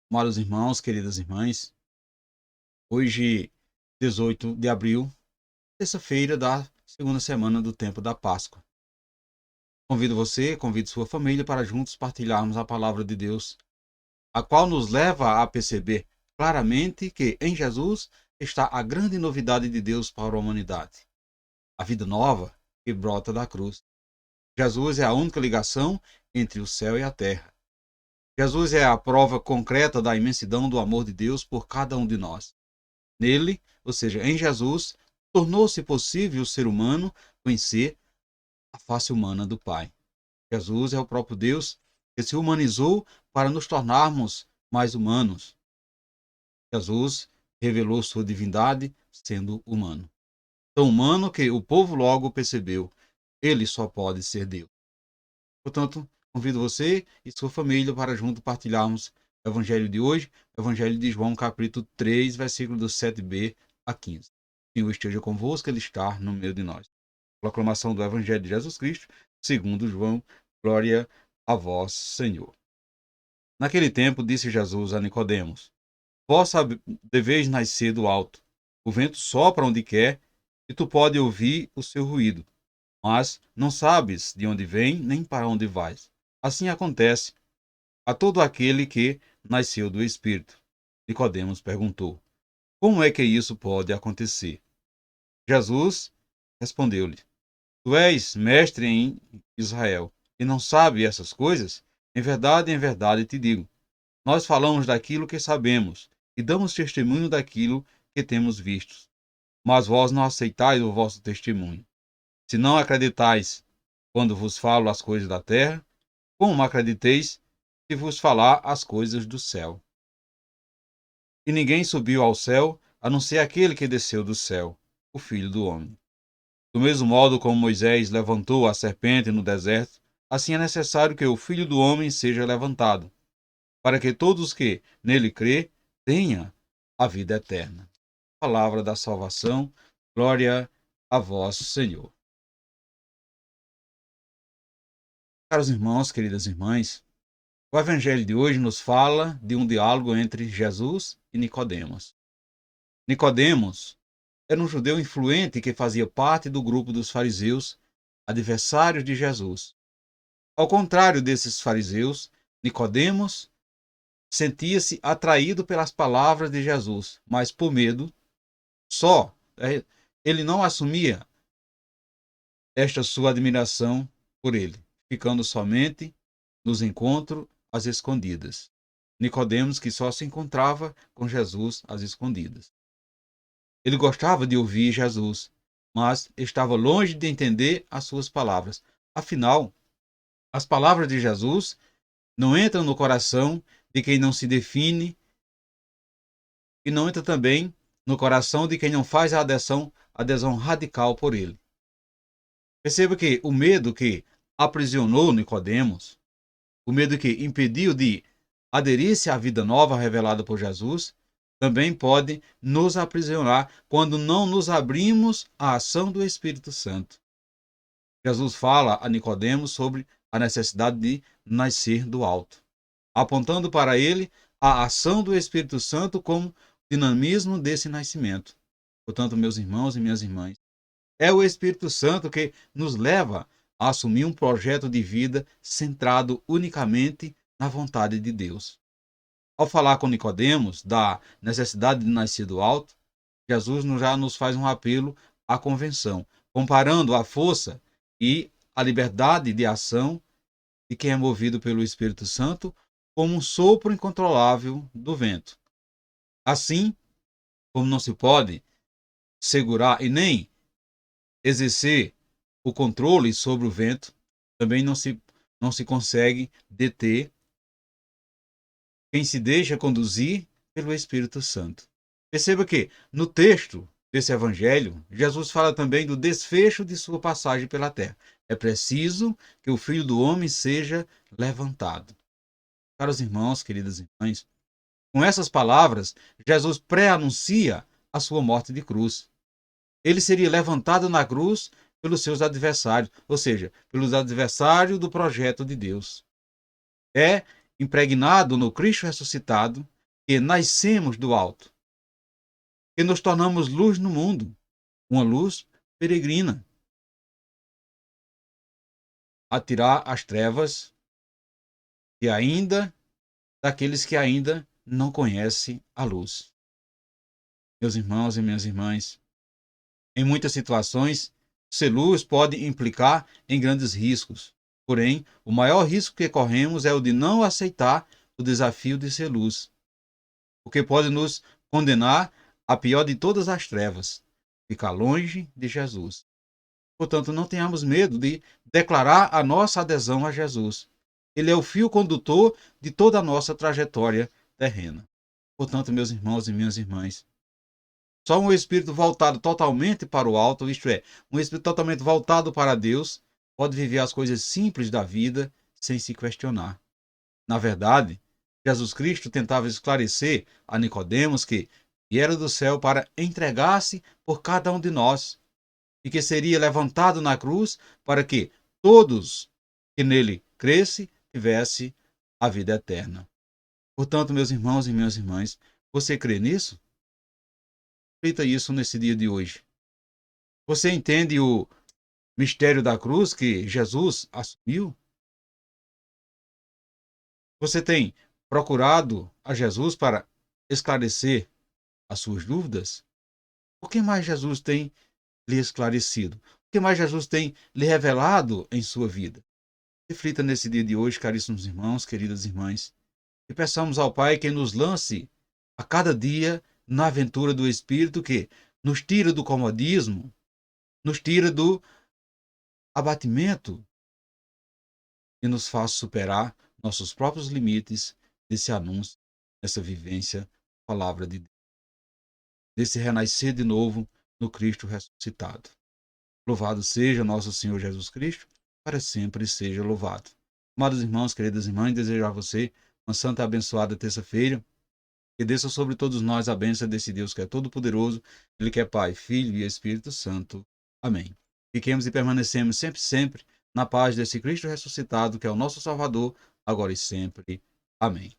Amados irmãos, queridas irmãs, hoje, 18 de abril, terça-feira da segunda semana do tempo da Páscoa. Convido você, convido sua família para juntos partilharmos a palavra de Deus, a qual nos leva a perceber claramente que em Jesus está a grande novidade de Deus para a humanidade, a vida nova que brota da cruz. Jesus é a única ligação entre o céu e a terra. Jesus é a prova concreta da imensidão do amor de Deus por cada um de nós. Nele, ou seja, em Jesus, tornou-se possível o ser humano conhecer a face humana do Pai. Jesus é o próprio Deus que se humanizou para nos tornarmos mais humanos. Jesus revelou sua divindade sendo humano. Tão humano que o povo logo percebeu, ele só pode ser Deus. Portanto, convido você e sua família para junto partilharmos o Evangelho de hoje, o Evangelho de João, capítulo 3, versículo do 7b a 15. O Senhor esteja convosco, Ele está no meio de nós. Proclamação do Evangelho de Jesus Cristo, segundo João, glória a vós, Senhor. Naquele tempo, disse Jesus a Nicodemos: Vós deveis nascer do alto. O vento sopra onde quer, e tu pode ouvir o seu ruído, mas não sabes de onde vem nem para onde vais. Assim acontece a todo aquele que nasceu do Espírito. Nicodemos perguntou: Como é que isso pode acontecer? Jesus respondeu-lhe: Tu és mestre em Israel e não sabe essas coisas? Em verdade te digo: nós falamos daquilo que sabemos e damos testemunho daquilo que temos visto. Mas vós não aceitais o vosso testemunho. Se não acreditais quando vos falo as coisas da terra, como acrediteis se vos falar as coisas do céu? E ninguém subiu ao céu, a não ser aquele que desceu do céu, o Filho do Homem. Do mesmo modo como Moisés levantou a serpente no deserto, assim é necessário que o Filho do Homem seja levantado, para que todos que nele crê tenham a vida eterna. Palavra da salvação, glória a vós, Senhor. Caros irmãos, queridas irmãs, o Evangelho de hoje nos fala de um diálogo entre Jesus e Nicodemos. Nicodemos era um judeu influente que fazia parte do grupo dos fariseus, adversários de Jesus. Ao contrário desses fariseus, Nicodemos sentia-se atraído pelas palavras de Jesus, mas por medo só. Ele não assumia esta sua admiração por ele, ficando somente nos encontros às escondidas. Nicodemos que só se encontrava com Jesus às escondidas. Ele gostava de ouvir Jesus, mas estava longe de entender as suas palavras. Afinal, as palavras de Jesus não entram no coração de quem não se define e não entra também no coração de quem não faz a adesão radical por ele. Perceba que o medo que aprisionou Nicodemos, o medo que impediu de aderir-se à vida nova revelada por Jesus, também pode nos aprisionar quando não nos abrimos à ação do Espírito Santo. Jesus fala a Nicodemos sobre a necessidade de nascer do alto, apontando para ele a ação do Espírito Santo como dinamismo desse nascimento. Portanto, meus irmãos e minhas irmãs, é o Espírito Santo que nos leva a assumir um projeto de vida centrado unicamente na vontade de Deus. Ao falar com Nicodemos da necessidade de nascer do alto, Jesus já nos faz um apelo à convenção, comparando a força e a liberdade de ação de quem é movido pelo Espírito Santo como um sopro incontrolável do vento. Assim, como não se pode segurar e nem exercer o controle sobre o vento, também não se consegue deter quem se deixa conduzir pelo Espírito Santo. Perceba que, no texto desse evangelho, Jesus fala também do desfecho de sua passagem pela terra. É preciso que o Filho do Homem seja levantado. Caros irmãos, queridas irmãs, com essas palavras, Jesus pré-anuncia a sua morte de cruz. Ele seria levantado na cruz pelos seus adversários, ou seja, pelos adversários do projeto de Deus. É impregnado no Cristo ressuscitado que nascemos do alto, que nos tornamos luz no mundo, uma luz peregrina, a tirar as trevas e ainda daqueles que ainda não conhecem a luz. Meus irmãos e minhas irmãs, em muitas situações, ser luz pode implicar em grandes riscos. Porém, o maior risco que corremos é o de não aceitar o desafio de ser luz, porque pode nos condenar à pior de todas as trevas, ficar longe de Jesus. Portanto, não tenhamos medo de declarar a nossa adesão a Jesus. Ele é o fio condutor de toda a nossa trajetória terrena. Portanto, meus irmãos e minhas irmãs, só um espírito voltado totalmente para o alto, isto é, um espírito totalmente voltado para Deus, pode viver as coisas simples da vida sem se questionar. Na verdade, Jesus Cristo tentava esclarecer a Nicodemos que viera do céu para entregar-se por cada um de nós e que seria levantado na cruz para que todos que nele cresce tivesse a vida eterna. Portanto, meus irmãos e minhas irmãs, você crê nisso? Reflita isso nesse dia de hoje. Você entende o mistério da cruz que Jesus assumiu? Você tem procurado a Jesus para esclarecer as suas dúvidas? O que mais Jesus tem lhe esclarecido? O que mais Jesus tem lhe revelado em sua vida? Reflita nesse dia de hoje, caríssimos irmãos, queridas irmãs, e peçamos ao Pai que nos lance a cada dia na aventura do Espírito que nos tira do comodismo, nos tira do abatimento e nos faz superar nossos próprios limites desse anúncio, dessa vivência, palavra de Deus, desse renascer de novo no Cristo ressuscitado. Louvado seja nosso Senhor Jesus Cristo, para sempre seja louvado. Amados irmãos, queridas irmãs, desejo a você uma santa e abençoada terça-feira, que desça sobre todos nós a bênção desse Deus que é todo-poderoso, Ele que é Pai, Filho e Espírito Santo. Amém. Fiquemos e permanecemos sempre na paz desse Cristo ressuscitado, que é o nosso Salvador, agora e sempre. Amém.